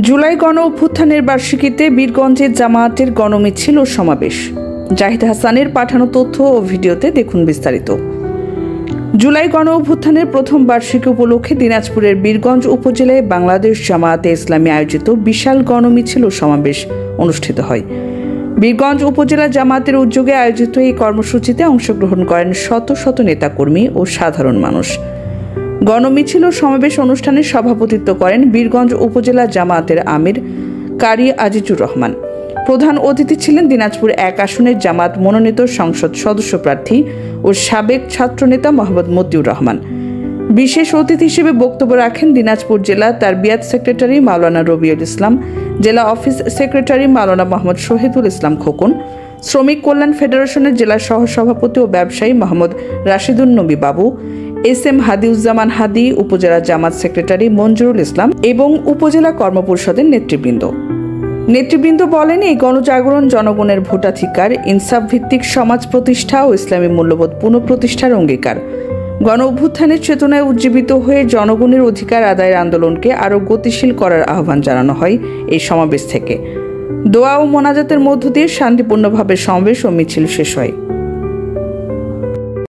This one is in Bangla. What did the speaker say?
জুলাই গণ অভ্যুত্থানের বার্ষিকীতে বীরগঞ্জে জামায়াতের গণমিছিল ও সমাবেশ। জাহিদ হাসানের পাঠানো তথ্য ও ভিডিওতে দেখুন বিস্তারিত। জুলাই গণ অভ্যুত্থানের প্রথম বার্ষিকী উপলক্ষে দিনাজপুরের বীরগঞ্জ উপজেলায় বাংলাদেশ জামায়াতে ইসলামী আয়োজিত বিশাল গণমিছিল ও সমাবেশ অনুষ্ঠিত হয়। বীরগঞ্জ উপজেলা জামায়াতের উদ্যোগে আয়োজিত এই কর্মসূচিতে অংশগ্রহণ করেন শত শত নেতাকর্মী ও সাধারণ মানুষ। গণমিছিল ও সমাবেশ অনুষ্ঠানে সভাপতিত্ব করেন বীরগঞ্জ উপজেলা জামায়াতের আমির কারি আজিজুর রহমান। প্রধান অতিথি ছিলেন দিনাজপুর ১ আসনের জামায়াত মনোনীত সংসদ সদস্য প্রার্থী ও সাবেক ছাত্রনেতা মোহাম্মদ মতিউর রহমান। বিশেষ অতিথি হিসেবে বক্তব্য রাখেন দিনাজপুর জেলা তারবিয়াত সেক্রেটারি মাওলানা রবিউল ইসলাম, জেলা অফিস সেক্রেটারি মাওলানা মোহাম্মদ শহীদুল ইসলাম খোকন, শ্রমিক কল্যাণ ফেডারেশনের জেলা সহসভাপতি ও ব্যবসায়ী মোহাম্মদ রাশিদুন নবী বাবু, এস.এম. হাদিউজ্জামান হাদি, উপজেলা জামাত সেক্রেটারি মঞ্জুরুল ইসলাম এবং উপজেলা কর্মপরিষদের নেতৃবৃন্দ বলেন, এই গণজাগরণ জনগণের ভোটাধিকার, ইনসাফ ভিত্তিক সমাজ প্রতিষ্ঠা ও ইসলামী মূল্যবোধ পুনঃপ্রতিষ্ঠার অঙ্গীকার। গণ অভ্যুত্থানের চেতনায় উজ্জীবিত হয়ে জনগণের অধিকার আদায়ের আন্দোলনকে আরও গতিশীল করার আহ্বান জানানো হয় এই সমাবেশ থেকে। দোয়া ও মোনাজাতের মধ্য দিয়ে শান্তিপূর্ণভাবে সমাবেশ ও মিছিল শেষ হয়।